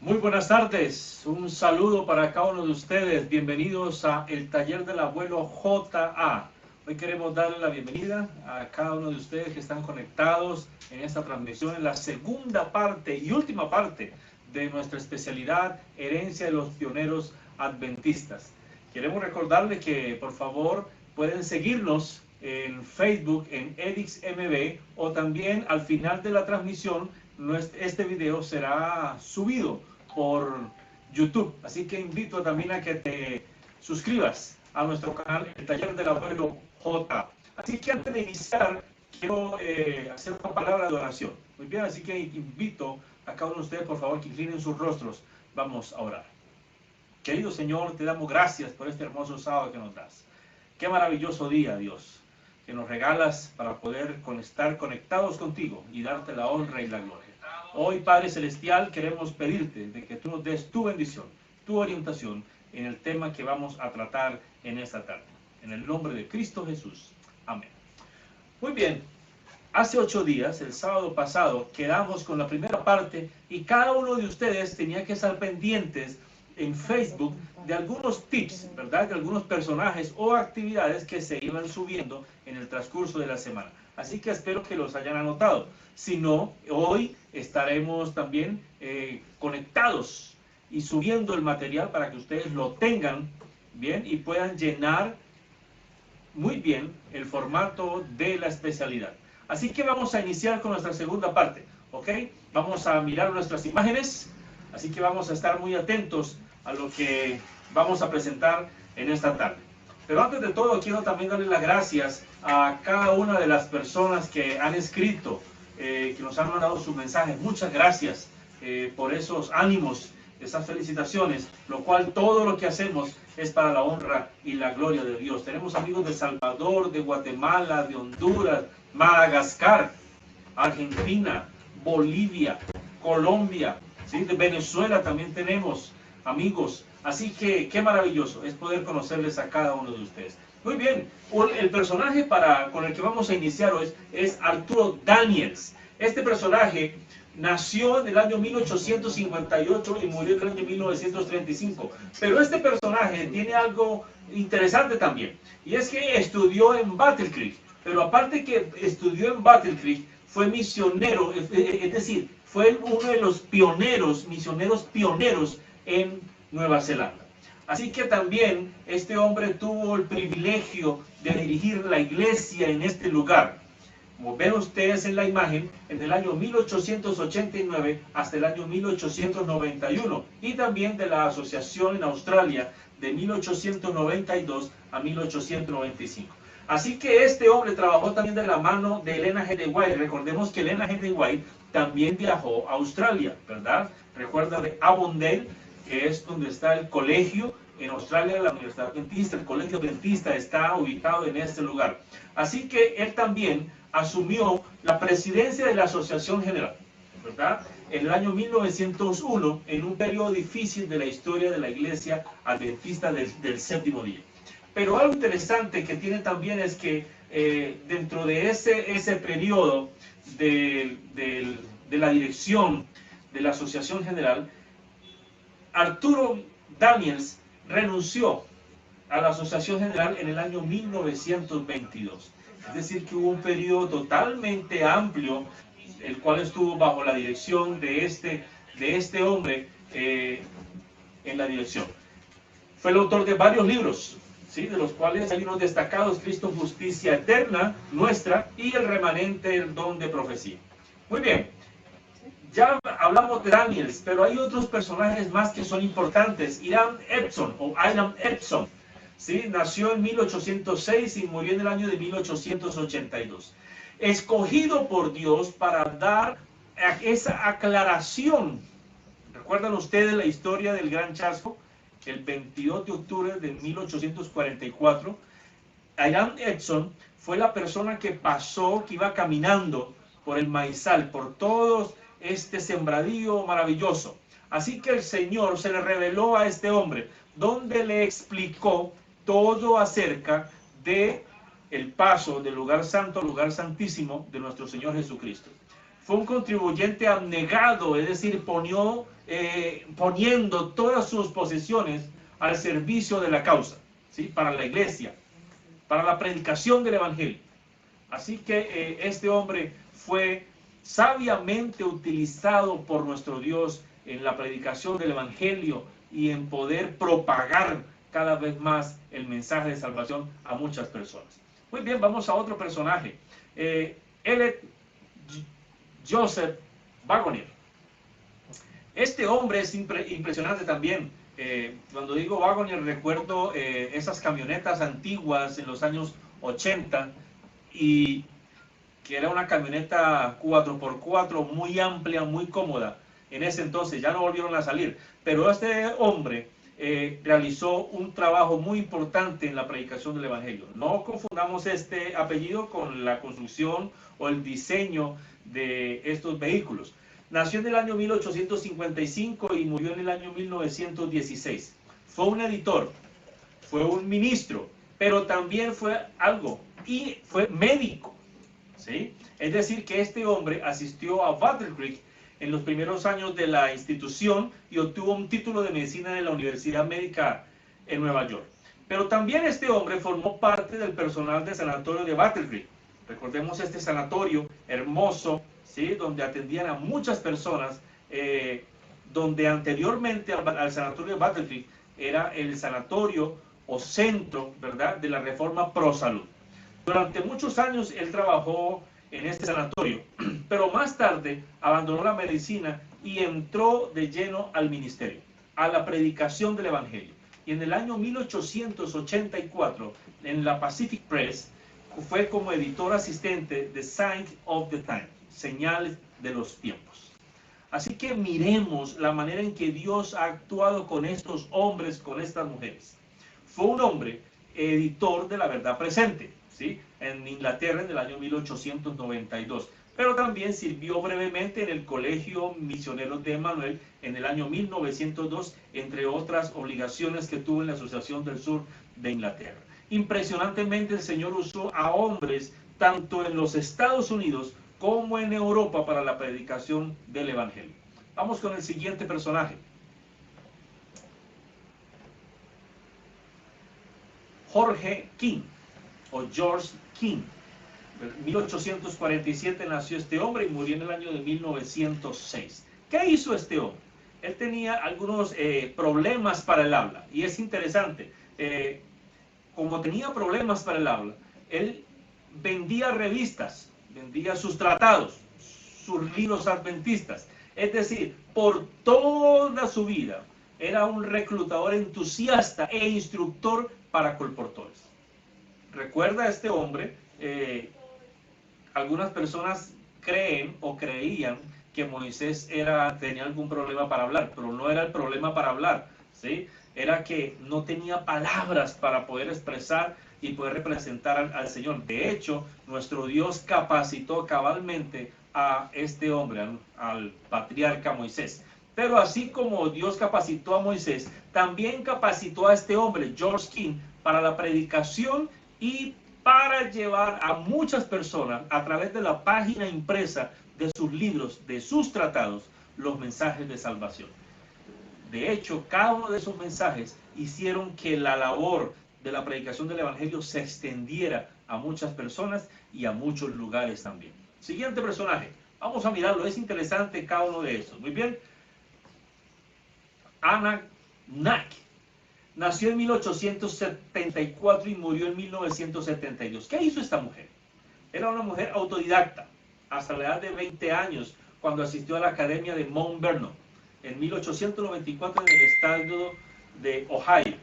Muy buenas tardes, un saludo para cada uno de ustedes, bienvenidos a el taller del abuelo J.A. Hoy queremos darle la bienvenida a cada uno de ustedes que están conectados en esta transmisión, en la segunda parte y última parte de nuestra especialidad Herencia de los Pioneros Adventistas. Queremos recordarles que por favor pueden seguirnos en Facebook, en EdixMB, o también al final de la transmisión este video será subido por YouTube, así que invito también a que te suscribas a nuestro canal, el Taller del Abuelo J. Así que antes de iniciar, quiero hacer una palabra de oración. Muy bien, así que invito a cada uno de ustedes, por favor, que inclinen sus rostros. Vamos a orar. Querido Señor, te damos gracias por este hermoso sábado que nos das. Qué maravilloso día, Dios, que nos regalas para poder estar conectados contigo y darte la honra y la gloria. Hoy, Padre Celestial, queremos pedirte de que tú nos des tu bendición, tu orientación en el tema que vamos a tratar en esta tarde. En el nombre de Cristo Jesús. Amén. Muy bien, hace 8 días, el sábado pasado, quedamos con la primera parte y cada uno de ustedes tenía que estar pendientes en Facebook de algunos tips, ¿verdad? De algunos personajes o actividades que se iban subiendo en el transcurso de la semana. Así que espero que los hayan anotado. Si no, hoy estaremos también conectados y subiendo el material para que ustedes lo tengan bien y puedan llenar muy bien el formato de la especialidad. Así que vamos a iniciar con nuestra segunda parte, ¿ok? Vamos a mirar nuestras imágenes, así que vamos a estar muy atentos a lo que vamos a presentar en esta tarde. Pero antes de todo, quiero también darle las gracias a cada una de las personas que han escrito, que nos han mandado sus mensajes. Muchas gracias por esos ánimos, esas felicitaciones, lo cual todo lo que hacemos es para la honra y la gloria de Dios. Tenemos amigos de Salvador, de Guatemala, de Honduras, Madagascar, Argentina, Bolivia, Colombia, ¿sí? De Venezuela también tenemos amigos. Así que qué maravilloso es poder conocerles a cada uno de ustedes. Muy bien, el personaje con el que vamos a iniciar hoy es Arturo Daniels. Este personaje nació en el año 1858 y murió en el año 1935. Pero este personaje tiene algo interesante también, y es que estudió en Battle Creek. Pero aparte que estudió en Battle Creek, fue misionero, es decir, fue uno de los misioneros pioneros en Nueva Zelanda. Así que también este hombre tuvo el privilegio de dirigir la iglesia en este lugar. Como ven ustedes en la imagen, en el año 1889 hasta el año 1891, y también de la asociación en Australia de 1892 a 1895. Así que este hombre trabajó también de la mano de Elena G. de White. Recordemos que Elena G. de White también viajó a Australia, ¿verdad? Recuerda de Avondale, que es donde está el colegio en Australia, la Universidad Adventista. El colegio adventista está ubicado en este lugar. Así que él también asumió la presidencia de la Asociación General, ¿verdad? En el año 1901, en un periodo difícil de la historia de la Iglesia Adventista del Séptimo Día. Pero algo interesante que tiene también es que dentro de ese periodo de la dirección de la Asociación General, Arturo Daniels renunció a la Asociación General en el año 1922. Es decir, que hubo un periodo totalmente amplio, el cual estuvo bajo la dirección de este hombre en la dirección. Fue el autor de varios libros, ¿sí? De los cuales hay unos destacados: Cristo, Justicia Eterna Nuestra y El Remanente, el Don de Profecía. Muy bien, ya hablamos de Daniels, pero hay otros personajes más que son importantes. Hiram Epson, ¿sí? Nació en 1806 y murió en el año de 1882. Escogido por Dios para dar esa aclaración. ¿Recuerdan ustedes la historia del Gran Chasco? El 22 de octubre de 1844, Hiram Epson fue la persona que iba caminando por el maizal, por todo este sembradío maravilloso. Así que el Señor se le reveló a este hombre, donde le explicó todo acerca de el paso del lugar santo al lugar santísimo de nuestro Señor Jesucristo. Fue un contribuyente abnegado, es decir, poniendo todas sus posesiones al servicio de la causa, ¿sí? Para la iglesia, para la predicación del evangelio. Así que este hombre fue sabiamente utilizado por nuestro Dios en la predicación del evangelio y en poder propagar cada vez más el mensaje de salvación a muchas personas. Muy bien, vamos a otro personaje. Elliot Joseph Waggoner. Este hombre es impresionante también. Cuando digo Waggoner recuerdo esas camionetas antiguas en los años 80 y que era una camioneta 4x4 muy amplia, muy cómoda. En ese entonces ya no volvieron a salir. Pero este hombre realizó un trabajo muy importante en la predicación del evangelio. No confundamos este apellido con la construcción o el diseño de estos vehículos. Nació en el año 1855 y murió en el año 1916. Fue un editor, fue un ministro, pero también fue algo, y fue médico, ¿sí? Es decir, que este hombre asistió a Battle Creek en los primeros años de la institución y obtuvo un título de medicina de la Universidad Médica en Nueva York. Pero también este hombre formó parte del personal del sanatorio de Battle Creek. Recordemos este sanatorio hermoso, ¿sí? Donde atendían a muchas personas, donde anteriormente al sanatorio de Battle Creek era el sanatorio o centro, ¿verdad?, de la reforma pro salud. Durante muchos años él trabajó en este sanatorio, pero más tarde abandonó la medicina y entró de lleno al ministerio, a la predicación del evangelio. Y en el año 1884, en la Pacific Press, fue como editor asistente de Signs of the Time, señales de los tiempos. Así que miremos la manera en que Dios ha actuado con estos hombres, con estas mujeres. Fue un hombre editor de La Verdad Presente, ¿sí?, en Inglaterra en el año 1892, pero también sirvió brevemente en el Colegio Misionero de Emmanuel en el año 1902, entre otras obligaciones que tuvo en la Asociación del Sur de Inglaterra. Impresionantemente el Señor usó a hombres tanto en los Estados Unidos como en Europa para la predicación del evangelio. Vamos con el siguiente personaje. Jorge King, o George King. En 1847 nació este hombre y murió en el año de 1906. ¿Qué hizo este hombre? Él tenía algunos problemas para el habla, y es interesante. Como tenía problemas para el habla, él vendía revistas, vendía sus tratados, sus libros adventistas. Es decir, por toda su vida era un reclutador entusiasta e instructor para colportores. Recuerda a este hombre, algunas personas creen o creían que Moisés tenía algún problema para hablar, pero no era el problema para hablar, ¿sí? Era que no tenía palabras para poder expresar y poder representar al Señor. De hecho, nuestro Dios capacitó cabalmente a este hombre, al patriarca Moisés. Pero así como Dios capacitó a Moisés, también capacitó a este hombre, George King, para la predicación y para llevar a muchas personas a través de la página impresa de sus libros, de sus tratados, los mensajes de salvación. De hecho, cada uno de esos mensajes hicieron que la labor de la predicación del evangelio se extendiera a muchas personas y a muchos lugares también. Siguiente personaje, vamos a mirarlo, es interesante cada uno de estos. Muy bien. Anna Knack nació en 1874 y murió en 1972. ¿Qué hizo esta mujer? Era una mujer autodidacta hasta la edad de 20 años cuando asistió a la Academia de Mount Vernon en 1894 en el estado de Ohio.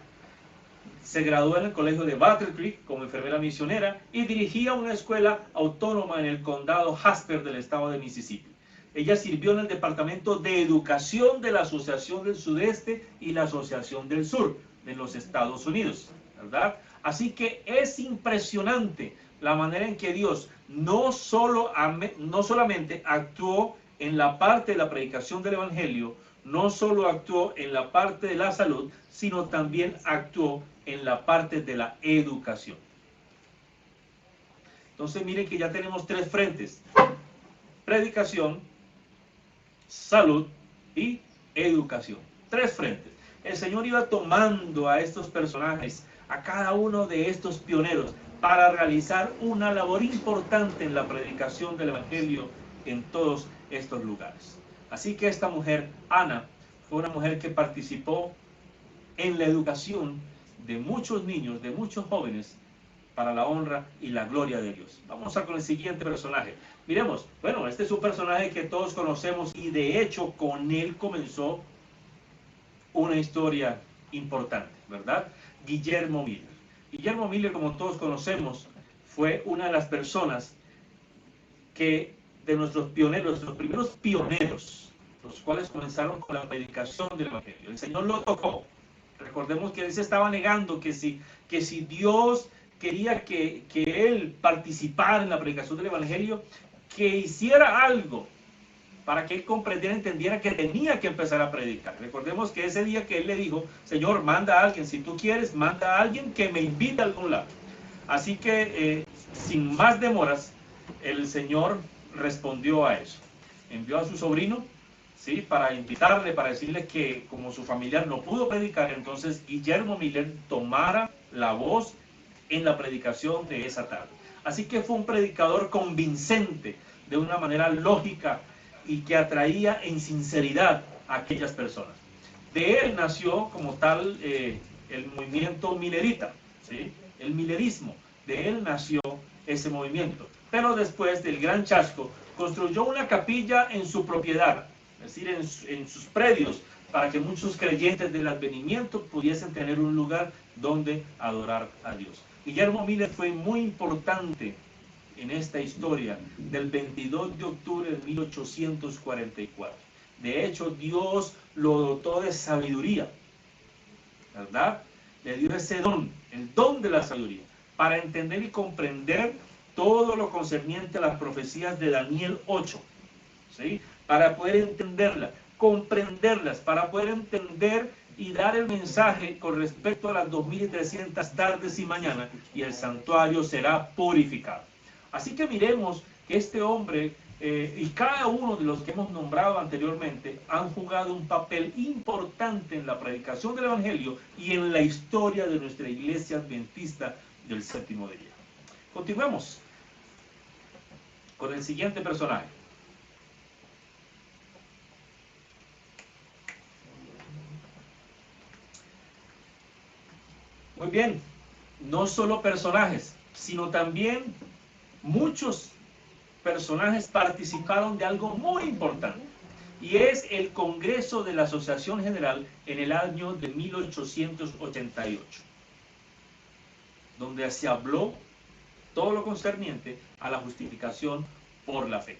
Se graduó en el colegio de Battle Creek como enfermera misionera y dirigía una escuela autónoma en el condado Jasper del estado de Mississippi. Ella sirvió en el departamento de educación de la Asociación del Sudeste y la Asociación del Sur de los Estados Unidos, ¿verdad? Así que es impresionante la manera en que Dios no solamente actuó en la parte de la predicación del evangelio, no solo actuó en la parte de la salud, sino también actuó en la parte de la educación. Entonces miren que ya tenemos tres frentes. predicación, salud y educación. 3 frentes. El Señor iba tomando a estos personajes, a cada uno de estos pioneros, para realizar una labor importante en la predicación del Evangelio en todos estos lugares. Así que esta mujer, Ana, fue una mujer que participó en la educación de muchos niños, de muchos jóvenes, para la honra y la gloria de Dios. Vamos a con el siguiente personaje. Miremos, bueno, este es un personaje que todos conocemos y de hecho con él comenzó una historia importante, ¿verdad? Guillermo Miller. Guillermo Miller, como todos conocemos, fue una de las personas que, de nuestros pioneros, los primeros pioneros, los cuales comenzaron con la predicación del Evangelio. El Señor lo tocó. Recordemos que él se estaba negando que si Dios quería que él participara en la predicación del Evangelio, que hiciera algo para que él comprendiera, entendiera que tenía que empezar a predicar. Recordemos que ese día que él le dijo, Señor, manda a alguien, si tú quieres, manda a alguien que me invite a algún lado. Así que, sin más demoras, el Señor respondió a eso. Envió a su sobrino, ¿sí?, para invitarle, para decirle que como su familiar no pudo predicar, entonces Guillermo Miller tomara la voz en la predicación de esa tarde. Así que fue un predicador convincente, de una manera lógica y que atraía en sinceridad a aquellas personas. De él nació como tal el movimiento millerita, ¿sí?, el millerismo. De él nació ese movimiento. Pero después del gran chasco, construyó una capilla en su propiedad, es decir, en sus predios, para que muchos creyentes del advenimiento pudiesen tener un lugar donde adorar a Dios. Guillermo Miller fue muy importante en esta historia del 22 de octubre de 1844. De hecho, Dios lo dotó de sabiduría, ¿verdad? Le dio ese don, el don de la sabiduría, para entender y comprender todo lo concerniente a las profecías de Daniel 8, ¿sí?, para poder entenderlas, comprenderlas, para poder entender y dar el mensaje con respecto a las 2300 tardes y mañanas, y el santuario será purificado. Así que miremos que este hombre y cada uno de los que hemos nombrado anteriormente han jugado un papel importante en la predicación del Evangelio y en la historia de nuestra iglesia adventista del séptimo día. Continuemos con el siguiente personaje. Muy bien, no solo personajes, sino también muchos personajes participaron de algo muy importante, y es el Congreso de la Asociación General en el año de 1888, donde se habló todo lo concerniente a la justificación por la fe.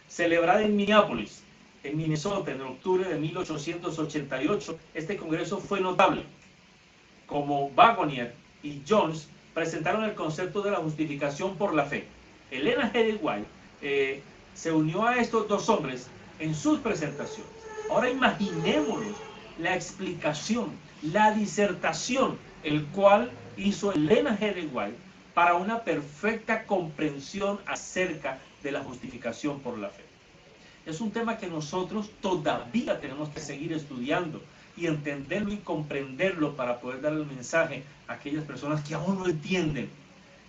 Celebrada en Minneapolis, en Minnesota, en octubre de 1888, este congreso fue notable. Como Waggoner y Jones presentaron el concepto de la justificación por la fe. Elena G. White se unió a estos dos hombres en sus presentaciones. Ahora imaginémonos la explicación, la disertación, el cual hizo Elena G. White para una perfecta comprensión acerca de la justificación por la fe. Es un tema que nosotros todavía tenemos que seguir estudiando y entenderlo y comprenderlo para poder dar el mensaje a aquellas personas que aún no entienden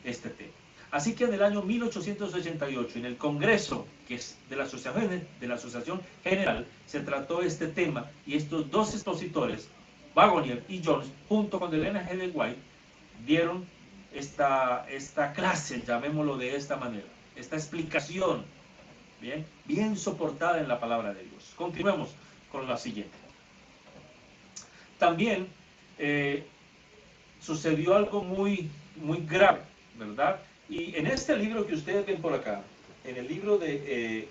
este tema. Así que en el año 1888, en el Congreso que es de la Asociación General, se trató este tema, y estos dos expositores, Waggoner y Jones, junto con Elena G. White, dieron esta clase, llamémoslo de esta manera, esta explicación, bien soportada en la palabra de Dios. Continuemos con la siguiente. También sucedió algo muy grave, ¿verdad? Y en este libro que ustedes ven por acá, en el libro de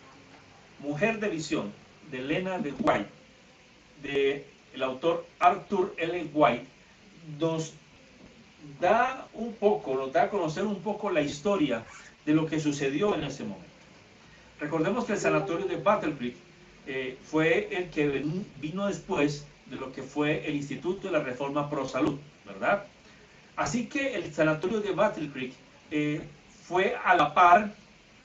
Mujer de Visión, de Elena de White, del autor Arthur L. White, nos da a conocer un poco la historia de lo que sucedió en ese momento. Recordemos que el sanatorio de Battle Creek fue el que vino después de lo que fue el Instituto de la Reforma Pro Salud, ¿verdad? Así que el sanatorio de Battle Creek fue a la par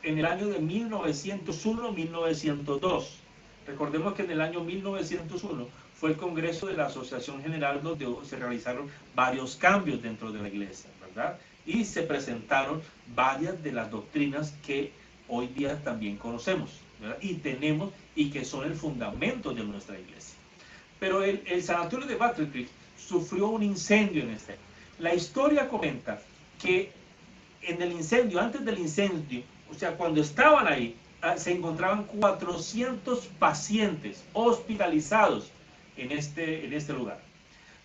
en el año de 1901-1902. Recordemos que en el año 1901 fue el Congreso de la Asociación General donde se realizaron varios cambios dentro de la iglesia, ¿verdad? Y se presentaron varias de las doctrinas que hoy día también conocemos, ¿verdad? Y tenemos y que son el fundamento de nuestra iglesia. Pero el sanatorio de Battle Creek sufrió un incendio en este. La historia comenta que en el incendio, antes del incendio, o sea, cuando estaban ahí, se encontraban 400 pacientes hospitalizados en este lugar.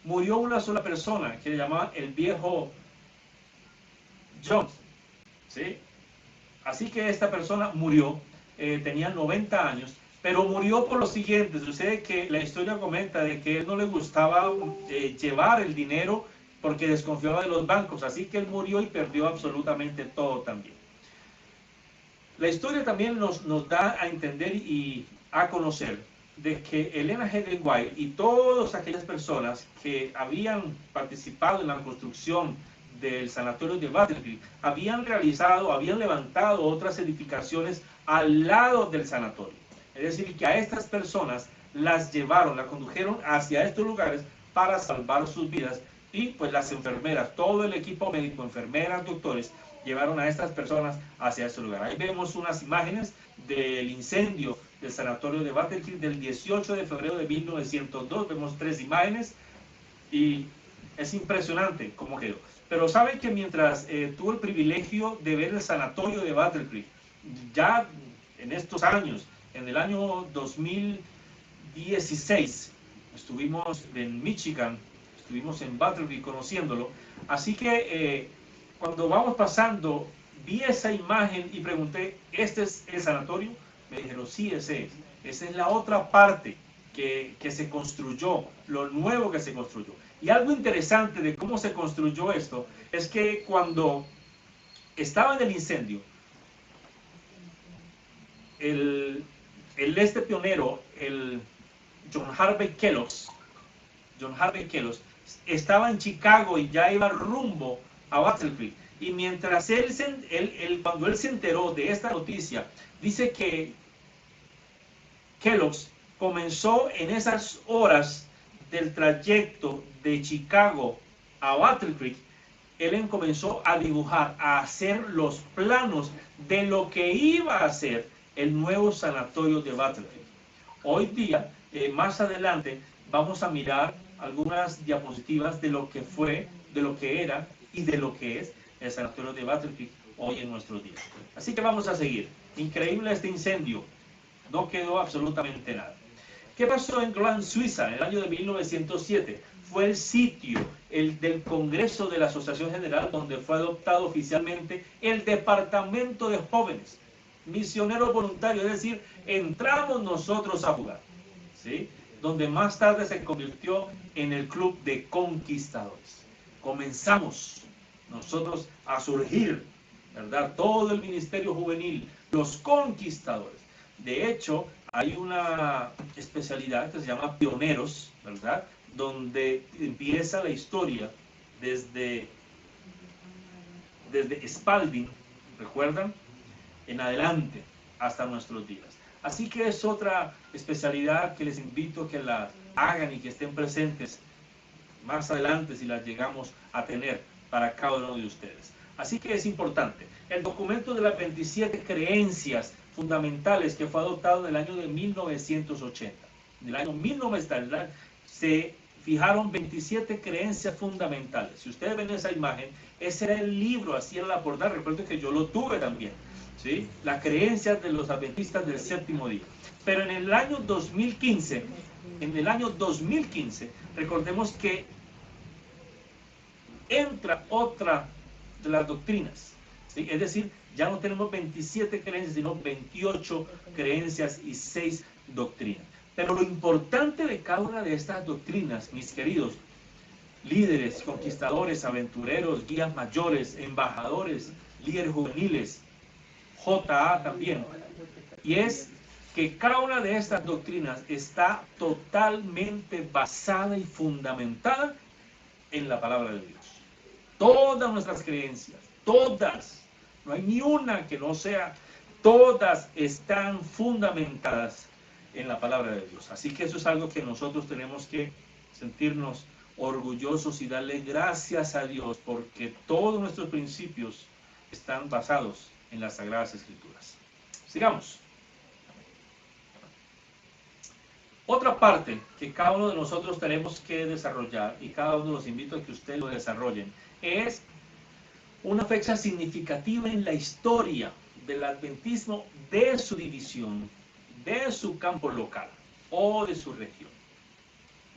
Murió una sola persona, que le llamaban el viejo Jones, ¿sí? Así que esta persona murió, tenía 90 años, pero murió por lo siguiente. Sucede que la historia comenta de que él no le gustaba llevar el dinero porque desconfiaba de los bancos, así que él murió y perdió absolutamente todo también. La historia también nos da a entender y a conocer de que Elena G. White y todas aquellas personas que habían participado en la construcción del sanatorio de Battle Creek habían levantado otras edificaciones al lado del sanatorio. Es decir, que a estas personas las condujeron hacia estos lugares para salvar sus vidas, y pues las enfermeras, todo el equipo médico, enfermeras, doctores, llevaron a estas personas hacia este lugar. Ahí vemos unas imágenes del incendio del sanatorio de Battle Creek del 18 de febrero de 1902. Vemos 3 imágenes y es impresionante cómo quedó. Pero saben que mientras tuve el privilegio de ver el sanatorio de Battle Creek, ya en estos años, en el año 2016, estuvimos en Michigan, estuvimos en Battle Creek conociéndolo, así que cuando vamos pasando, vi esa imagen y pregunté, ¿este es el sanatorio? Me dijeron, sí, ese es. Esa es la otra parte que se construyó, lo nuevo que se construyó. Y algo interesante de cómo se construyó esto, es que cuando estaba en el incendio, este pionero, el John Harvey Kellogg, estaba en Chicago y ya iba rumbo a Battle Creek. Y mientras cuando él se enteró de esta noticia, dice que Kellogg's comenzó en esas horas del trayecto de Chicago a Battle Creek, él comenzó a dibujar, a hacer los planos de lo que iba a ser el nuevo sanatorio de Battle Creek. Hoy día, más adelante, vamos a mirar algunas diapositivas de lo que fue, de lo que era y de lo que es el sanatorio de Battle Creek hoy en nuestros días. Así que vamos a seguir. Increíble este incendio. No quedó absolutamente nada. ¿Qué pasó en Gland, Suiza, en el año de 1907? Fue el sitio del Congreso de la Asociación General donde fue adoptado oficialmente el Departamento de Jóvenes, misioneros voluntarios, es decir, entramos nosotros a jugar, ¿sí? Donde más tarde se convirtió en el Club de Conquistadores. Comenzamos nosotros a surgir, ¿verdad? Todo el ministerio juvenil, los conquistadores. De hecho, hay una especialidad que se llama Pioneros, ¿verdad? Donde empieza la historia desde Spalding, ¿recuerdan? En adelante hasta nuestros días. Así que es otra especialidad que les invito a que la hagan y que estén presentes más adelante si las llegamos a tener para cada uno de ustedes. Así que es importante. El documento de las 27 creencias fundamentales que fue adoptado en el año de 1980. En el año 1980 se fijaron 27 creencias fundamentales. Si ustedes ven esa imagen, ese era el libro, así era la portada. Recuerden que yo lo tuve también, ¿sí? Las creencias de los adventistas del séptimo día. Pero en el año 2015, recordemos que entra otra de las doctrinas, ¿sí? Es decir, ya no tenemos 27 creencias, sino 28 creencias y 6 doctrinas. Pero lo importante de cada una de estas doctrinas, mis queridos líderes, conquistadores, aventureros, guías mayores, embajadores, líderes juveniles, JA también, y es que cada una de estas doctrinas está totalmente basada y fundamentada en la palabra de Dios. Todas nuestras creencias, todas, no hay ni una que no sea todas están fundamentadas en la palabra de Dios. Así que eso es algo que nosotros tenemos que sentirnos orgullosos y darle gracias a Dios, porque todos nuestros principios están basados en las Sagradas Escrituras. Sigamos. Otra parte que cada uno de nosotros tenemos que desarrollar, y cada uno los invito a que ustedes lo desarrollen, es una fecha significativa en la historia del adventismo, de su división, de su campo local o de su región.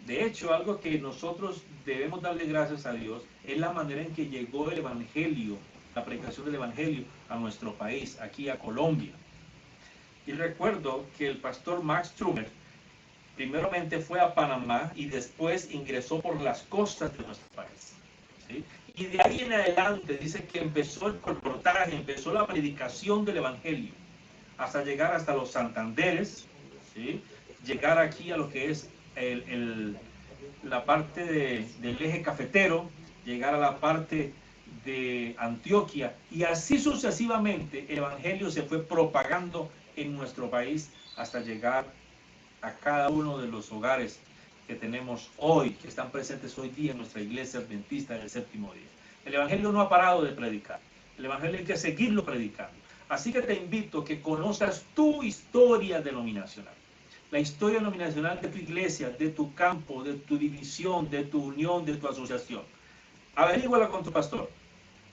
De hecho, algo que nosotros debemos darle gracias a Dios es la manera en que llegó el Evangelio, la predicación del Evangelio a nuestro país, aquí a Colombia. Y recuerdo que el pastor Max Trumer primeramente fue a Panamá y después ingresó por las costas de nuestro país, ¿sí? Y de ahí en adelante dice que empezó el colportaje, empezó la predicación del Evangelio, hasta llegar hasta los Santanderes, ¿sí? Llegar aquí a lo que es la parte del eje cafetero, llegar a la parte de Antioquia, y así sucesivamente el Evangelio se fue propagando en nuestro país hasta llegar a cada uno de los hogares que tenemos hoy, que están presentes hoy día en nuestra iglesia adventista del séptimo día. El Evangelio no ha parado de predicar. El Evangelio hay que seguirlo predicando. Así que te invito a que conozcas tu historia denominacional. La historia denominacional de tu iglesia, de tu campo, de tu división, de tu unión, de tu asociación. Averíguala con tu pastor.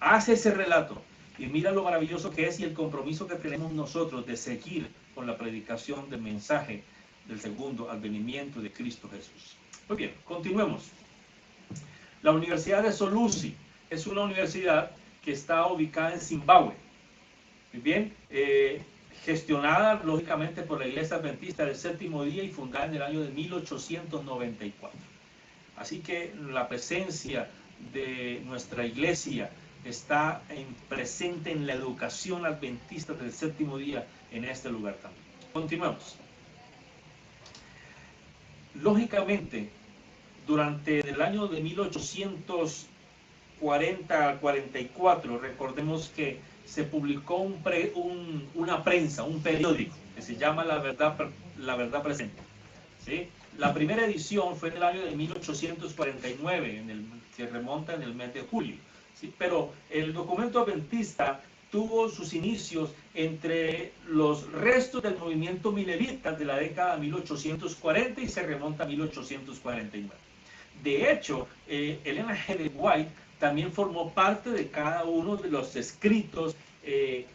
Haz ese relato y mira lo maravilloso que es y el compromiso que tenemos nosotros de seguir con la predicación del mensaje del segundo advenimiento de Cristo Jesús. Muy bien, continuemos. La Universidad de Solusi es una universidad que está ubicada en Zimbabue. Muy bien, gestionada lógicamente por la Iglesia Adventista del Séptimo Día y fundada en el año de 1894. Así que la presencia de nuestra iglesia está presente en la educación adventista del Séptimo Día en este lugar también. Continuemos. Lógicamente, durante el año de 1840 al 44, recordemos que se publicó una prensa, un periódico, que se llama La Verdad Presente, ¿sí? La primera edición fue en el año de 1849, que remonta en el mes de julio, ¿sí? Pero el documento adventista tuvo sus inicios entre los restos del movimiento milerita de la década de 1840 y se remonta a 1849. De hecho, Elena G. de White también formó parte de cada uno de los escritos en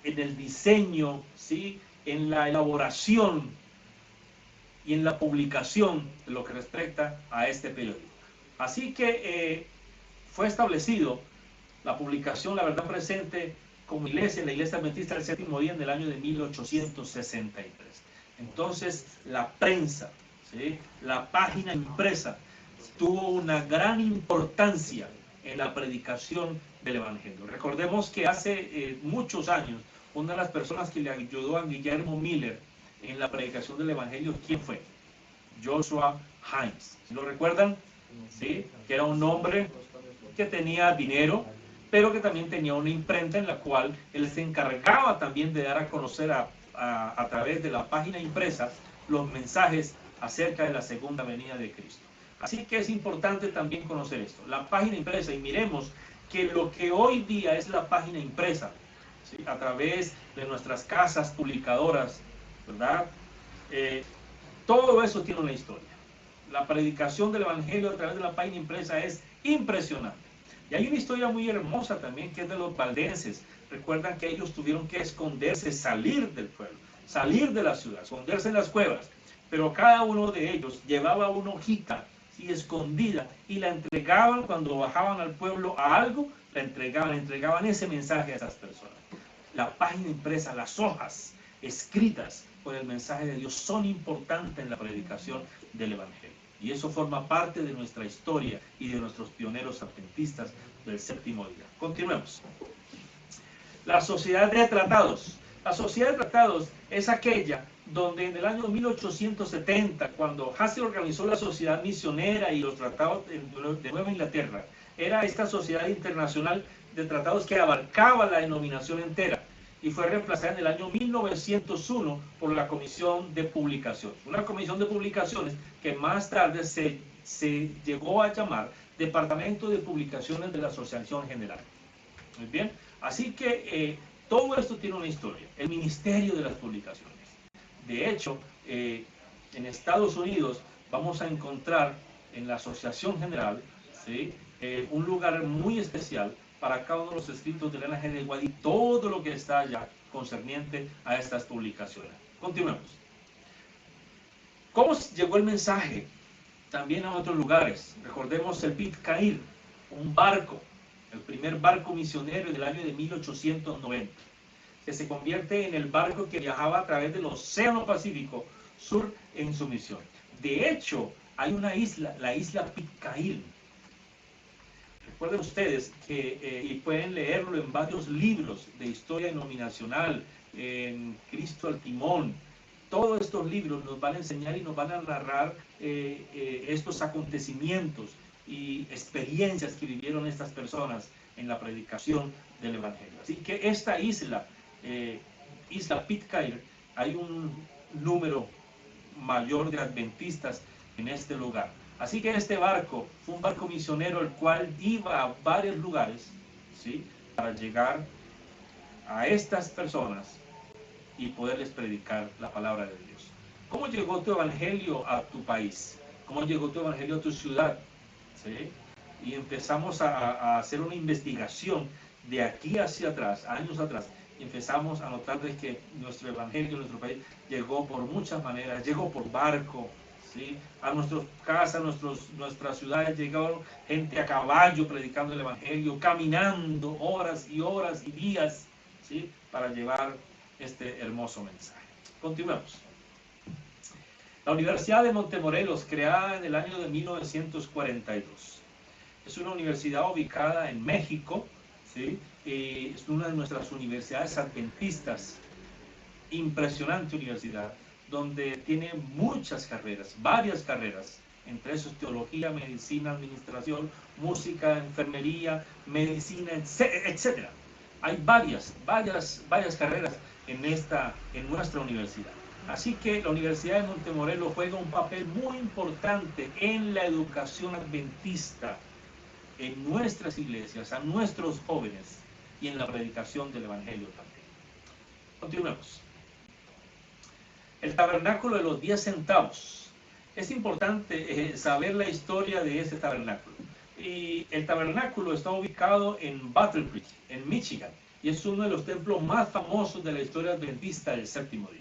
el diseño, ¿sí? En la elaboración y en la publicación de lo que respecta a este periódico. Así que fue establecido la publicación La Verdad Presente como iglesia, en la Iglesia Adventista del Séptimo Día en el año de 1863. Entonces, la prensa, ¿sí? La página impresa, tuvo una gran importancia en la predicación del Evangelio. Recordemos que hace muchos años, una de las personas que le ayudó a Guillermo Miller en la predicación del Evangelio, ¿quién fue? Joshua Hines. ¿Sí lo recuerdan? ¿Sí? Que era un hombre que tenía dinero, pero que también tenía una imprenta en la cual él se encargaba también de dar a conocer a través de la página impresa los mensajes acerca de la segunda venida de Cristo. Así que es importante también conocer esto, la página impresa, y miremos que lo que hoy día es la página impresa, ¿sí? A través de nuestras casas publicadoras, ¿verdad? Todo eso tiene una historia. La predicación del Evangelio a través de la página impresa es impresionante. Y hay una historia muy hermosa también que es de los valdenses. Recuerdan que ellos tuvieron que esconderse, salir del pueblo, salir de la ciudad, esconderse en las cuevas. Pero cada uno de ellos llevaba una hojita, ¿sí? Escondida, y la entregaban cuando bajaban al pueblo a algo, la entregaban ese mensaje a esas personas. La página impresa, las hojas escritas por el mensaje de Dios son importantes en la predicación del Evangelio. Y eso forma parte de nuestra historia y de nuestros pioneros adventistas del séptimo día. Continuemos. La Sociedad de Tratados. La Sociedad de Tratados es aquella donde en el año 1870, cuando Hussey organizó la Sociedad Misionera y los tratados de Nueva Inglaterra, era esta sociedad internacional de tratados que abarcaba la denominación entera. y fue reemplazada en el año 1901 por la Comisión de Publicaciones. Una comisión de publicaciones que más tarde se llegó a llamar Departamento de Publicaciones de la Asociación General. Muy bien, así que todo esto tiene una historia, el Ministerio de las Publicaciones. De hecho, en Estados Unidos vamos a encontrar en la Asociación General, ¿sí?, un lugar muy especial para cada uno de los escritos de Elena G. de White y todo lo que está allá concerniente a estas publicaciones. Continuemos. ¿Cómo llegó el mensaje también a otros lugares? Recordemos el Pitcairn, un barco, el primer barco misionero del año de 1890, que se convierte en el barco que viajaba a través del Océano Pacífico Sur en su misión. De hecho, hay una isla, la isla Pitcairn. Recuerden ustedes que, y pueden leerlo en varios libros de historia denominacional, en Cristo al Timón. Todos estos libros nos van a enseñar y nos van a narrar estos acontecimientos y experiencias que vivieron estas personas en la predicación del Evangelio. Así que esta isla, Isla Pitcairn, hay un número mayor de adventistas en este lugar. Así que este barco fue un barco misionero el cual iba a varios lugares, ¿sí?, para llegar a estas personas y poderles predicar la palabra de Dios. ¿Cómo llegó tu evangelio a tu país? ¿Cómo llegó tu evangelio a tu ciudad? ¿Sí? Y empezamos a hacer una investigación de aquí hacia atrás, años atrás, y empezamos a notar de que nuestro evangelio, nuestro país, llegó por muchas maneras, llegó por barco, ¿sí?, a nuestras casas, nuestras ciudades llegaron gente a caballo predicando el evangelio, caminando horas y horas y días, ¿sí?, para llevar este hermoso mensaje. Continuamos. La Universidad de Montemorelos, creada en el año de 1942. Es una universidad ubicada en México, ¿sí? Es una de nuestras universidades adventistas, impresionante universidad, donde tiene muchas carreras, varias carreras, entre esos teología, medicina, administración, música, enfermería, medicina, etc. Hay varias carreras en nuestra universidad. Así que la Universidad de Montemorelos juega un papel muy importante en la educación adventista, en nuestras iglesias, a nuestros jóvenes y en la predicación del Evangelio también. Continuemos. El tabernáculo de los 10 centavos. Es importante saber la historia de ese tabernáculo. Y el tabernáculo está ubicado en Battle Creek, en Michigan, y es uno de los templos más famosos de la historia adventista del séptimo día.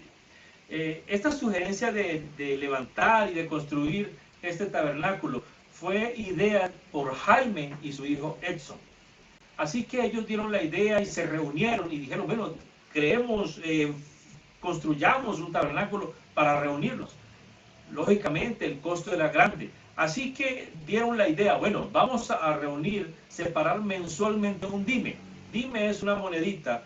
Esta sugerencia de levantar y de construir este tabernáculo fue idea por Jaime y su hijo Edson. Así que ellos dieron la idea y se reunieron y dijeron, bueno, construyamos un tabernáculo para reunirnos. Lógicamente el costo era grande. Así que dieron la idea, bueno, vamos a reunir, separar mensualmente un dime. Dime es una monedita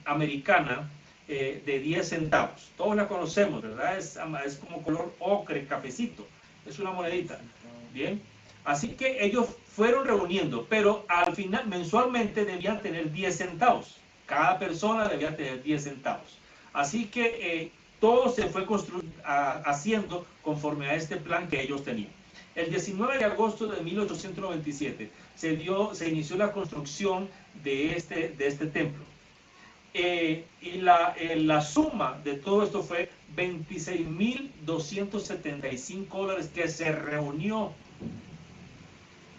americana de 10 centavos. Todos la conocemos, ¿verdad? Es como color ocre, cafecito. Es una monedita. Bien. Así que ellos fueron reuniendo, pero al final mensualmente debían tener 10 centavos. Cada persona debía tener 10 centavos. Así que todo se fue haciendo conforme a este plan que ellos tenían. El 19 de agosto de 1897 se inició la construcción de este templo. Y la suma de todo esto fue $26,275 que se reunió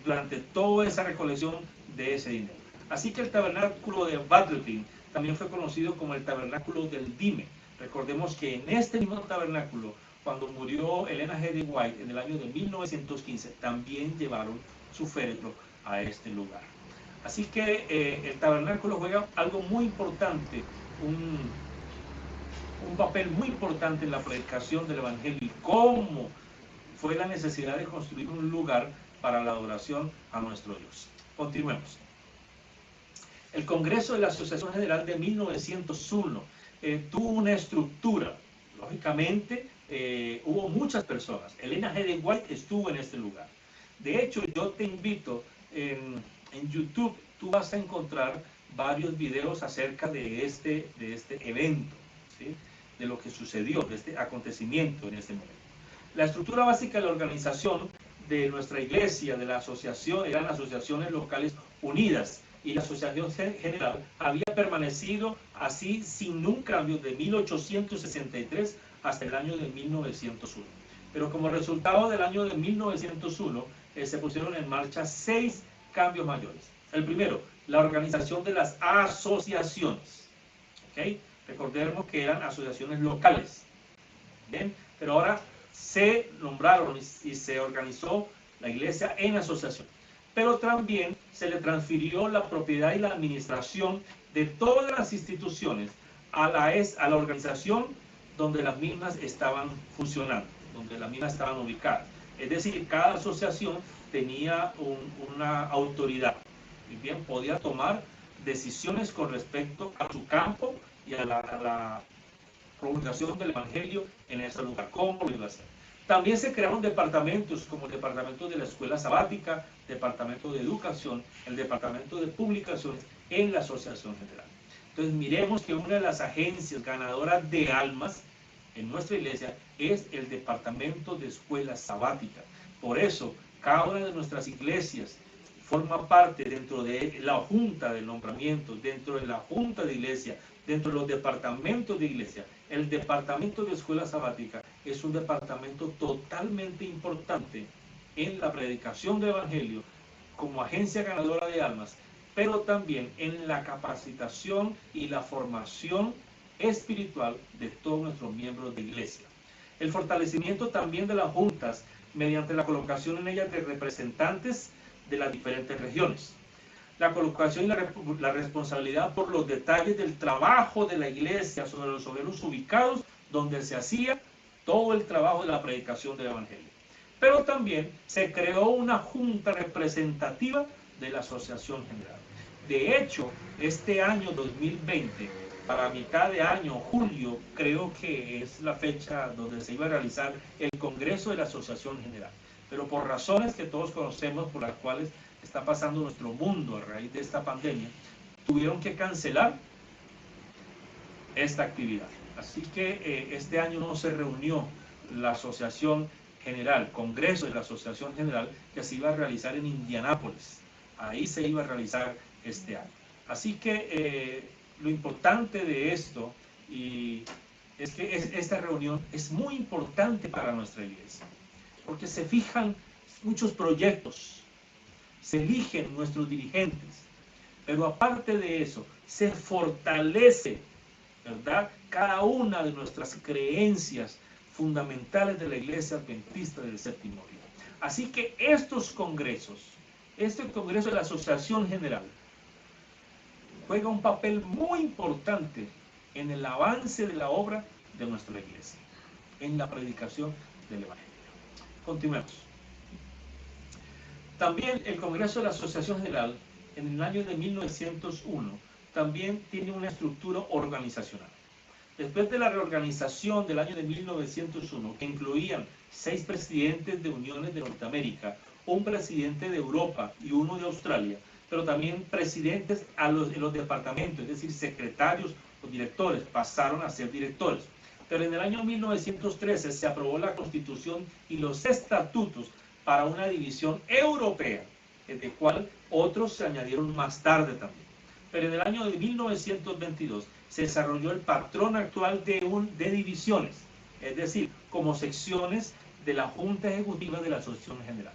durante toda esa recolección de ese dinero. Así que el tabernáculo de Battlefield también fue conocido como el tabernáculo del Dime. Recordemos que en este mismo tabernáculo, cuando murió Elena G. de White en el año de 1915, también llevaron su féretro a este lugar. Así que el tabernáculo juega algo muy importante, un papel muy importante en la predicación del Evangelio y cómo fue la necesidad de construir un lugar para la adoración a nuestro Dios. Continuemos. El Congreso de la Asociación General de 1901 tuvo una estructura. Lógicamente, hubo muchas personas. Elena G. de White estuvo en este lugar. De hecho, yo te invito, en YouTube tú vas a encontrar varios videos acerca de este evento, ¿sí? De lo que sucedió, de este acontecimiento en este momento. La estructura básica de la organización de nuestra iglesia, de la asociación, eran asociaciones locales unidas, y la asociación general había permanecido así sin un cambio de 1863 hasta el año de 1901. Pero como resultado del año de 1901 se pusieron en marcha 6 cambios mayores. El primero, la organización de las asociaciones. ¿Okay? Recordemos que eran asociaciones locales. ¿Bien? Pero ahora se nombraron y se organizó la iglesia en asociación. Pero también se le transfirió la propiedad y la administración de todas las instituciones a la organización donde las mismas estaban funcionando, donde las mismas estaban ubicadas. Es decir, cada asociación tenía una autoridad. Y bien, podía tomar decisiones con respecto a su campo y a la promulgación del Evangelio en ese lugar. ¿Cómo lo iba a hacer? También se crearon departamentos como el departamento de la escuela sabática, departamento de educación, el departamento de publicaciones en la asociación general. Entonces miremos que una de las agencias ganadoras de almas en nuestra iglesia es el departamento de escuela sabática. Por eso cada una de nuestras iglesias forma parte dentro de la junta de nombramiento, dentro de la junta de iglesia, dentro de los departamentos de iglesia. El departamento de escuela sabática es un departamento totalmente importante en la predicación del evangelio como agencia ganadora de almas, pero también en la capacitación y la formación espiritual de todos nuestros miembros de iglesia. El fortalecimiento también de las juntas mediante la colocación en ellas de representantes de las diferentes regiones. La colocación y la responsabilidad por los detalles del trabajo de la iglesia sobre los obreros ubicados donde se hacía todo el trabajo de la predicación del evangelio. Pero también se creó una junta representativa de la asociación general. De hecho, este año 2020, para mitad de año, julio, creo que es la fecha donde se iba a realizar el Congreso de la Asociación General. Pero por razones que todos conocemos, por las cuales está pasando nuestro mundo a raíz de esta pandemia, tuvieron que cancelar esta actividad. Así que este año no se reunió la Asociación General, Congreso de la Asociación General, que se iba a realizar en Indianápolis. Ahí se iba a realizar este año. Así que lo importante de esto es que esta reunión es muy importante para nuestra iglesia, porque se fijan muchos proyectos, se eligen nuestros dirigentes, pero aparte de eso, se fortalece, ¿verdad?, cada una de nuestras creencias fundamentales de la Iglesia Adventista del Séptimo Día. Así que estos congresos, este Congreso de la Asociación General, juega un papel muy importante en el avance de la obra de nuestra Iglesia, en la predicación del Evangelio. Continuemos. También el Congreso de la Asociación General, en el año de 1901, también tiene una estructura organizacional. Después de la reorganización del año de 1901, que incluían 6 presidentes de uniones de Norteamérica, un presidente de Europa y uno de Australia, pero también presidentes en los departamentos, es decir, secretarios o directores, pasaron a ser directores. Pero en el año 1913 se aprobó la Constitución y los estatutos para una división europea, de cual otros se añadieron más tarde también. Pero en el año de 1922 se desarrolló el patrón actual de divisiones, es decir, como secciones de la Junta Ejecutiva de la Asociación General.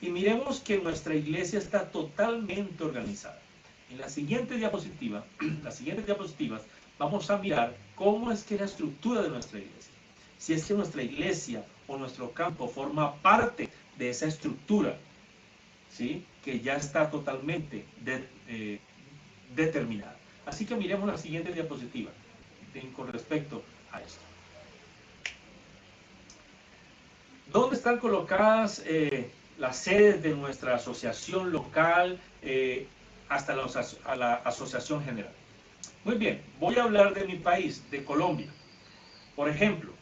Y miremos que nuestra iglesia está totalmente organizada. En las siguientes diapositivas vamos a mirar cómo es que la estructura de nuestra iglesia. Si es que nuestra iglesia o nuestro campo forma parte de esa estructura, ¿sí?, que ya está totalmente determinada. Así que miremos la siguiente diapositiva con respecto a esto. ¿Dónde están colocadas las sedes de nuestra asociación local hasta la asociación general? Muy bien, voy a hablar de mi país, de Colombia. Por ejemplo,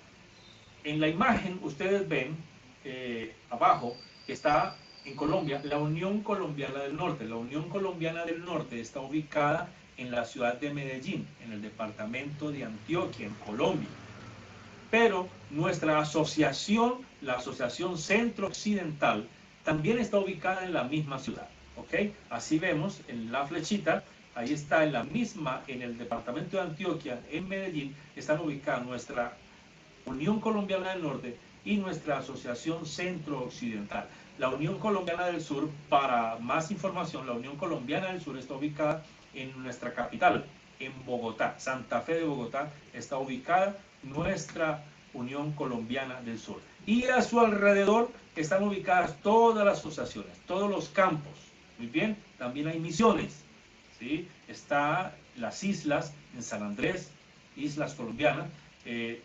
en la imagen ustedes ven abajo que está en Colombia la Unión Colombiana del Norte. La Unión Colombiana del Norte está ubicada en la ciudad de Medellín, en el departamento de Antioquia, en Colombia. Pero nuestra asociación, la Asociación Centro Occidental, también está ubicada en la misma ciudad. ¿Ok? Así vemos en la flechita, ahí está en la misma, en el departamento de Antioquia, en Medellín, están ubicadas nuestra Unión Colombiana del Norte y nuestra Asociación Centro Occidental. La Unión Colombiana del Sur, para más información, la Unión Colombiana del Sur está ubicada en nuestra capital, en Bogotá, Santa Fe de Bogotá, está ubicada nuestra Unión Colombiana del Sur. Y a su alrededor están ubicadas todas las asociaciones, todos los campos. Muy bien, también hay misiones, ¿sí? Está las islas en San Andrés, islas colombianas,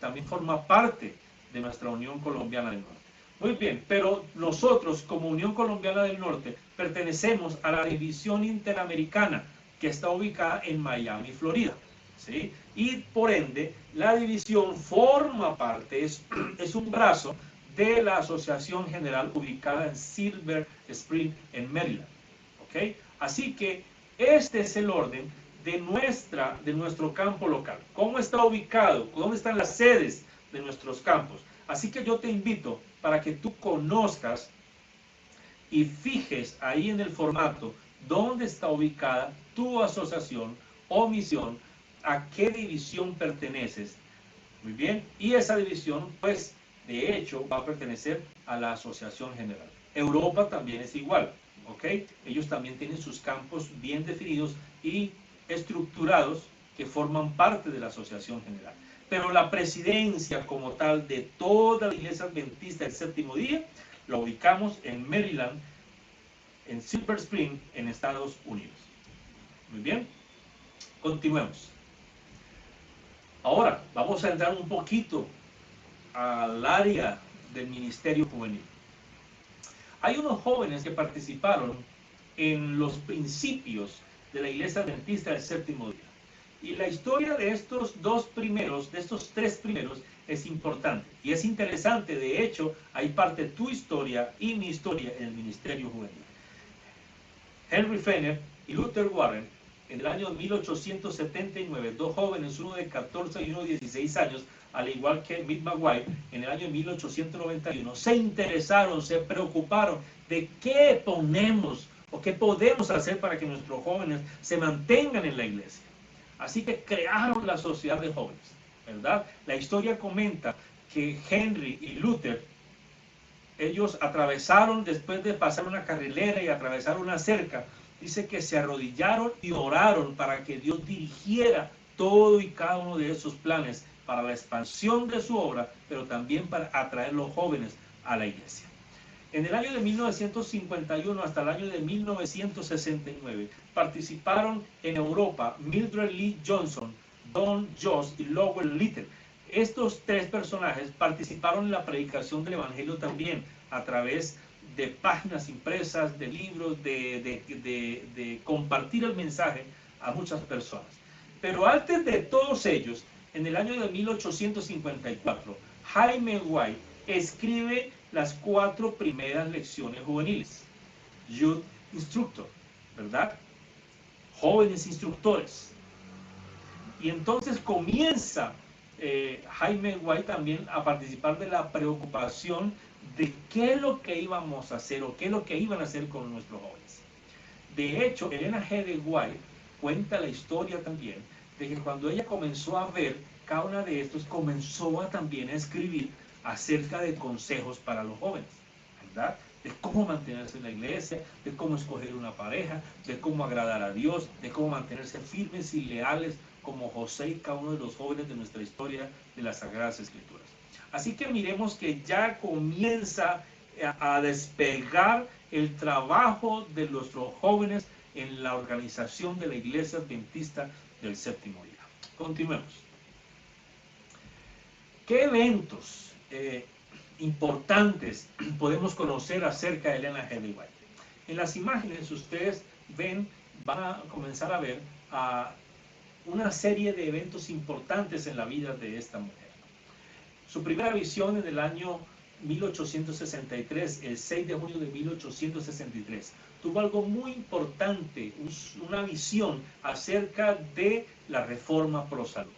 también forma parte de nuestra Unión Colombiana del Norte. Muy bien, pero nosotros como Unión Colombiana del Norte pertenecemos a la División Interamericana que está ubicada en Miami, Florida. ¿Sí? Y por ende, la división forma parte, es un brazo de la Asociación General ubicada en Silver Spring, en Maryland. ¿Ok? Así que este es el orden de nuestro campo local. ¿Cómo está ubicado? ¿Dónde están las sedes de nuestros campos? Así que yo te invito para que tú conozcas y fijes ahí en el formato dónde está ubicada tu asociación o misión, a qué división perteneces. Muy bien, y esa división, pues, de hecho, va a pertenecer a la Asociación General. Europa también es igual, ¿ok? Ellos también tienen sus campos bien definidos y estructurados que forman parte de la Asociación General. Pero la presidencia como tal de toda la Iglesia Adventista del Séptimo Día, la ubicamos en Maryland, en Silver Spring, en Estados Unidos. Muy bien, continuemos. Ahora vamos a entrar un poquito al área del ministerio juvenil. Hay unos jóvenes que participaron en los principios de la Iglesia Adventista del Séptimo Día. Y la historia de estos tres primeros, es importante. Y es interesante, de hecho, hay parte de tu historia y mi historia en el ministerio juvenil. Henry Fenner y Luther Warren, en el año 1879, dos jóvenes, uno de 14 y uno de 16 años, al igual que Mick McGuire, en el año 1891, se interesaron, se preocuparon de qué ponemos o qué podemos hacer para que nuestros jóvenes se mantengan en la iglesia. Así que crearon la Sociedad de Jóvenes, ¿verdad? La historia comenta que Henry y Luther, ellos atravesaron, después de pasar una carrilera y atravesar una cerca, dice que se arrodillaron y oraron para que Dios dirigiera todo y cada uno de esos planes para la expansión de su obra, pero también para atraer los jóvenes a la iglesia. En el año de 1951 hasta el año de 1969 participaron en Europa Mildred Lee Johnson, Don Joss y Lowell Little. Estos tres personajes participaron en la predicación del Evangelio también a través de páginas impresas, de libros, de compartir el mensaje a muchas personas. Pero antes de todos ellos, en el año de 1854, Jaime White escribe las 4 primeras lecciones juveniles, Youth Instructor, ¿verdad? Jóvenes instructores. Y entonces comienza Jaime White también a participar de la preocupación de qué es lo que íbamos a hacer o qué es lo que iban a hacer con nuestros jóvenes. De hecho, Elena G. de White cuenta la historia también de que cuando ella comenzó a ver cada una de estos, comenzó a también a escribir acerca de consejos para los jóvenes, ¿verdad? De cómo mantenerse en la iglesia, de cómo escoger una pareja, de cómo agradar a Dios, de cómo mantenerse firmes y leales como José y cada uno de los jóvenes de nuestra historia de las Sagradas Escrituras. Así que miremos que ya comienza a despegar el trabajo de nuestros jóvenes en la organización de la Iglesia Adventista del Séptimo Día. Continuemos. ¿Qué eventos importantes podemos conocer acerca de Elena G. de White? En las imágenes ustedes van a comenzar a ver una serie de eventos importantes en la vida de esta mujer. Su primera visión en el año 1863, el 6 de junio de 1863. Tuvo algo muy importante, una visión acerca de la reforma pro salud.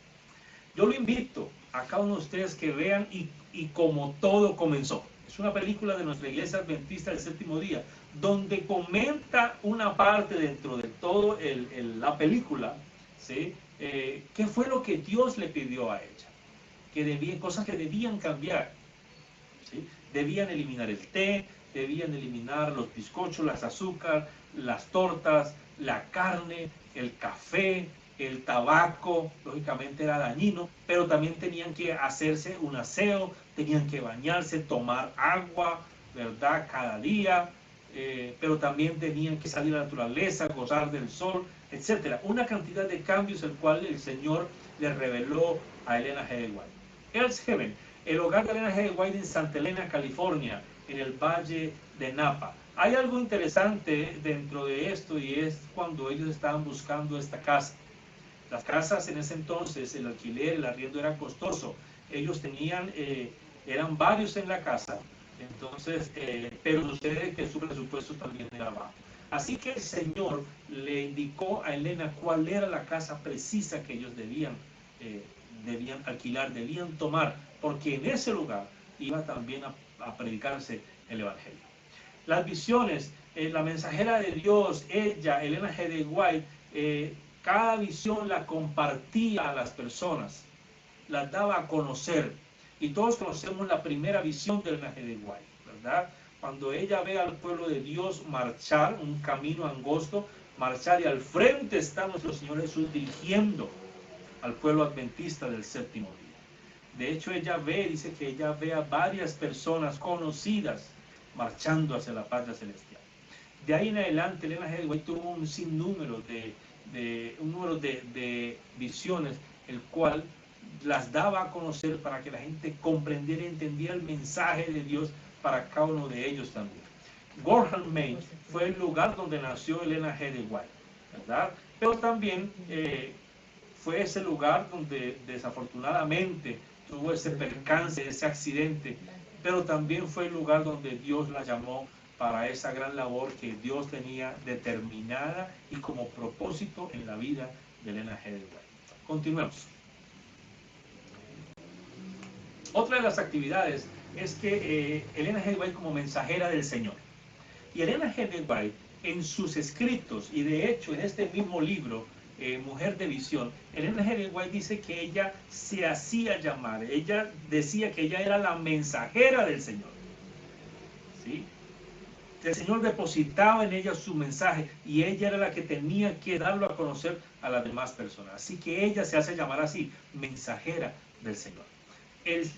Yo lo invito a cada uno de ustedes que vean y como todo comenzó. Es una película de nuestra iglesia adventista del séptimo día, donde comenta una parte dentro de todo la película, ¿sí? ¿Qué fue lo que Dios le pidió a ella? Cosas que debían cambiar, ¿sí? Debían eliminar el té, debían eliminar los bizcochos, las azúcar, las tortas, la carne, el café, el tabaco. Lógicamente era dañino, pero también tenían que hacerse un aseo, tenían que bañarse, tomar agua, ¿verdad? Cada día, pero también tenían que salir a la naturaleza, gozar del sol, etcétera. Una cantidad de cambios el cual el Señor le reveló a Elena G. de White. Earth's Heaven, el hogar de Elena G. de White en Santa Elena, California, en el Valle de Napa. Hay algo interesante dentro de esto, y es cuando ellos estaban buscando esta casa. Las casas en ese entonces, el alquiler, el arriendo era costoso. Ellos tenían, eran varios en la casa, entonces, pero sucede que su presupuesto también era bajo. Así que el Señor le indicó a Elena cuál era la casa precisa que ellos debían alquilar, debían tomar, porque en ese lugar iba también a predicarse el Evangelio. Las visiones, la mensajera de Dios, ella, Elena G. de White, cada visión la compartía a las personas, las daba a conocer. Y todos conocemos la primera visión de Elena G. de White, ¿verdad? Cuando ella ve al pueblo de Dios marchar, un camino angosto, marchar, y al frente está nuestro Señor Jesús dirigiendo al pueblo adventista del séptimo día. De hecho, ella dice que ella ve a varias personas conocidas marchando hacia la patria celestial. De ahí en adelante, Elena G. de White tuvo un sinnúmero de visiones, el cual las daba a conocer para que la gente comprendiera y entendiera el mensaje de Dios para cada uno de ellos también. Gorham, Maine, fue el lugar donde nació Elena G. de White, ¿verdad? Pero también fue ese lugar donde desafortunadamente tuvo ese percance, ese accidente, pero también fue el lugar donde Dios la llamó para esa gran labor que Dios tenía determinada y como propósito en la vida de Elena G. de White. Continuemos. Otra de las actividades es que Elena G. de White como mensajera del Señor. Y Elena G. de White en sus escritos, y de hecho en este mismo libro, Mujer de Visión, Elena G. de White dice que ella se hacía llamar, ella decía que ella era la mensajera del Señor, ¿sí? El Señor depositaba en ella su mensaje y ella era la que tenía que darlo a conocer a las demás personas. Así que ella se hace llamar así, mensajera del Señor.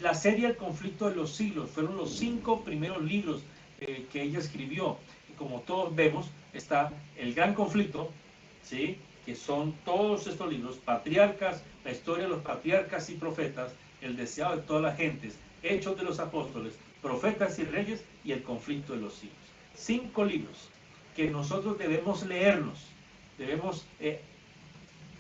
La serie El conflicto de los siglos fueron los 5 primeros libros que ella escribió. Y como todos vemos, está el gran conflicto, ¿sí? Que son todos estos libros: Patriarcas, la historia de los patriarcas y profetas, El deseado de todas las gentes, Hechos de los apóstoles, Profetas y reyes, y El conflicto de los siglos. 5 libros que nosotros debemos leernos, debemos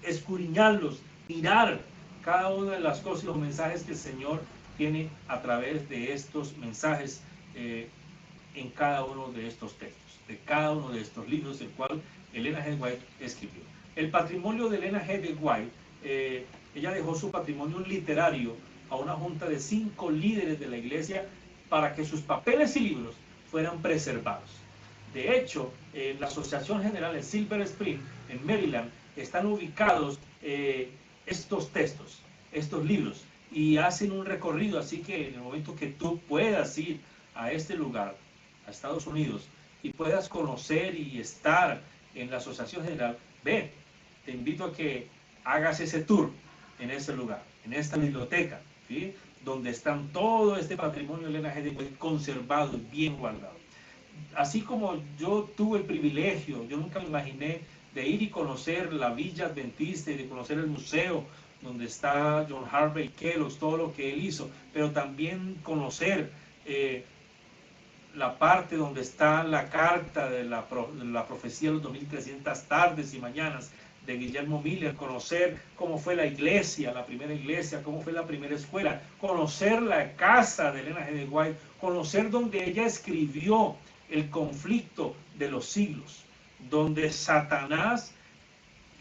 escudriñarlos, mirar cada una de las cosas y los mensajes que el Señor tiene a través de estos mensajes en cada uno de estos textos, de cada uno de estos libros, el cual Elena G. de White escribió. El patrimonio de Elena G. de White, ella dejó su patrimonio literario a una junta de 5 líderes de la iglesia para que sus papeles y libros fueran preservados. De hecho, en la Asociación General de Silver Spring, en Maryland, están ubicados estos textos, estos libros, y hacen un recorrido. Así que en el momento que tú puedas ir a este lugar, a Estados Unidos, y puedas conocer y estar en la Asociación General, ven, te invito a que hagas ese tour en ese lugar, en esta biblioteca, ¿sí? Donde están todo este patrimonio de Elena G. de White conservado y bien guardado. Así como yo tuve el privilegio, yo nunca me imaginé de ir y conocer la Villa Adventista y de conocer el museo donde está John Harvey Kellogg, todo lo que él hizo, pero también conocer la parte donde está la carta de la profecía de los 2300 tardes y mañanas de Guillermo Miller, conocer cómo fue la iglesia, la primera iglesia, cómo fue la primera escuela, conocer la casa de Elena G. de White, conocer donde ella escribió el conflicto de los siglos, donde Satanás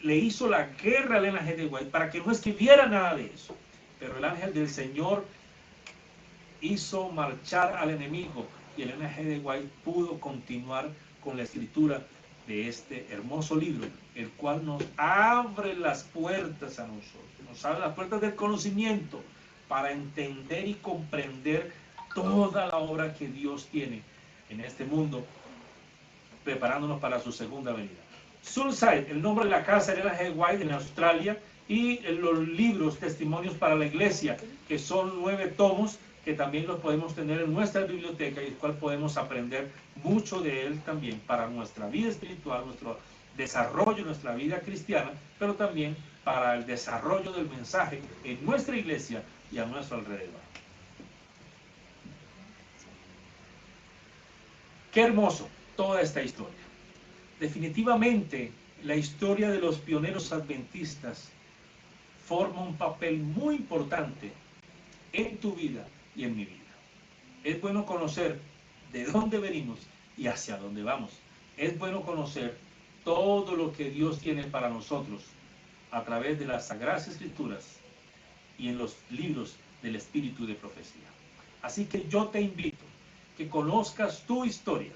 le hizo la guerra a Elena G. de White para que no escribiera nada de eso. Pero el ángel del Señor hizo marchar al enemigo y Elena G. de White pudo continuar con la escritura de este hermoso libro, el cual nos abre las puertas a nosotros, nos abre las puertas del conocimiento para entender y comprender toda la obra que Dios tiene en este mundo, preparándonos para su segunda venida. Soulside, el nombre de la casa de Elena G. White en Australia, y los libros Testimonios para la Iglesia, que son 9 tomos, que también los podemos tener en nuestra biblioteca y el cual podemos aprender mucho de él también para nuestra vida espiritual, nuestro desarrollo, nuestra vida cristiana, pero también para el desarrollo del mensaje en nuestra iglesia y a nuestro alrededor. Qué hermoso toda esta historia. Definitivamente la historia de los pioneros adventistas forma un papel muy importante en tu vida y en mi vida. Es bueno conocer de dónde venimos y hacia dónde vamos. Es bueno conocer todo lo que Dios tiene para nosotros a través de las Sagradas Escrituras y en los libros del Espíritu de Profecía. Así que yo te invito que conozcas tu historia,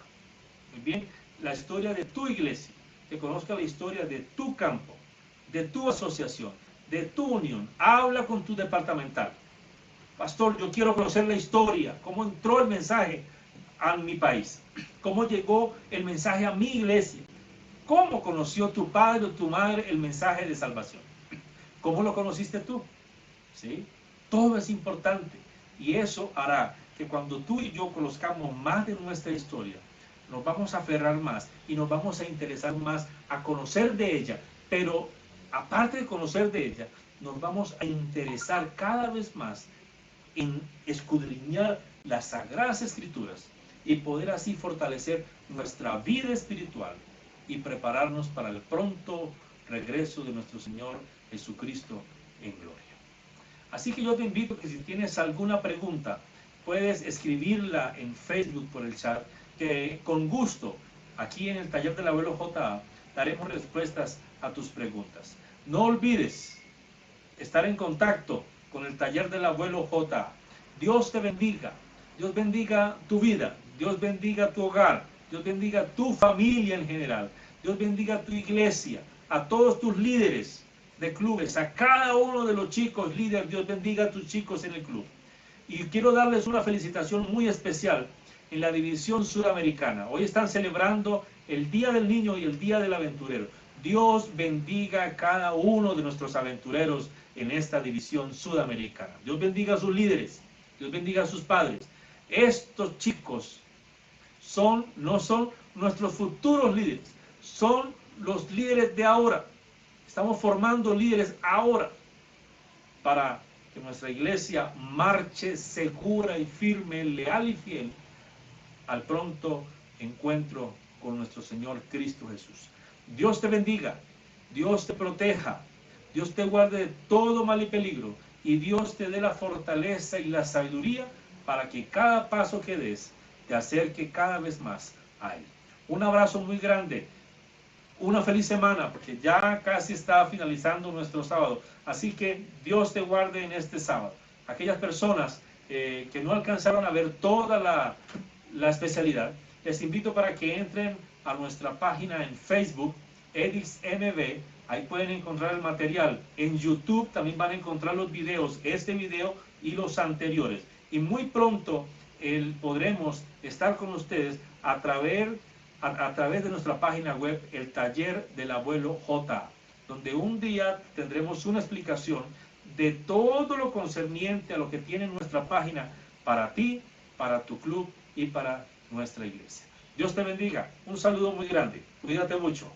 muy bien, la historia de tu iglesia, que conozcas la historia de tu campo, de tu asociación, de tu unión. Habla con tu departamental. Pastor, yo quiero conocer la historia, cómo entró el mensaje a mi país, cómo llegó el mensaje a mi iglesia, cómo conoció tu padre o tu madre el mensaje de salvación, cómo lo conociste tú, ¿sí? Todo es importante y eso hará que cuando tú y yo conozcamos más de nuestra historia, nos vamos a aferrar más y nos vamos a interesar más a conocer de ella, pero aparte de conocer de ella, nos vamos a interesar cada vez más en escudriñar las Sagradas Escrituras y poder así fortalecer nuestra vida espiritual y prepararnos para el pronto regreso de nuestro Señor Jesucristo en gloria. Así que yo te invito que si tienes alguna pregunta, puedes escribirla en Facebook por el chat, que con gusto aquí en el taller del abuelo J.A. daremos respuestas a tus preguntas. No olvides estar en contacto con el taller del abuelo J.A. Dios te bendiga, Dios bendiga tu vida, Dios bendiga tu hogar, Dios bendiga tu familia en general, Dios bendiga tu iglesia, a todos tus líderes de clubes, a cada uno de los chicos líderes, Dios bendiga a tus chicos en el club. Y quiero darles una felicitación muy especial en la división sudamericana. Hoy están celebrando el Día del Niño y el Día del Aventurero. Dios bendiga a cada uno de nuestros aventureros en esta división sudamericana. Dios bendiga a sus líderes, Dios bendiga a sus padres. Estos chicos no son nuestros futuros líderes, son los líderes de ahora. Estamos formando líderes ahora para que nuestra iglesia marche segura y firme, leal y fiel al pronto encuentro con nuestro Señor Cristo Jesús. Dios te bendiga, Dios te proteja, Dios te guarde de todo mal y peligro y Dios te dé la fortaleza y la sabiduría para que cada paso que des te acerque cada vez más a Él. Un abrazo muy grande, una feliz semana, porque ya casi está finalizando nuestro sábado. Así que Dios te guarde en este sábado. Aquellas personas que no alcanzaron a ver toda la especialidad, les invito para que entren a nuestra página en Facebook, EdixMB. Ahí pueden encontrar el material. En YouTube también van a encontrar los videos, este video y los anteriores. Y muy pronto podremos estar con ustedes a través de nuestra página web, el taller del abuelo J.A., donde un día tendremos una explicación de todo lo concerniente a lo que tiene nuestra página para ti, para tu club y para nuestra iglesia. Dios te bendiga. Un saludo muy grande. Cuídate mucho.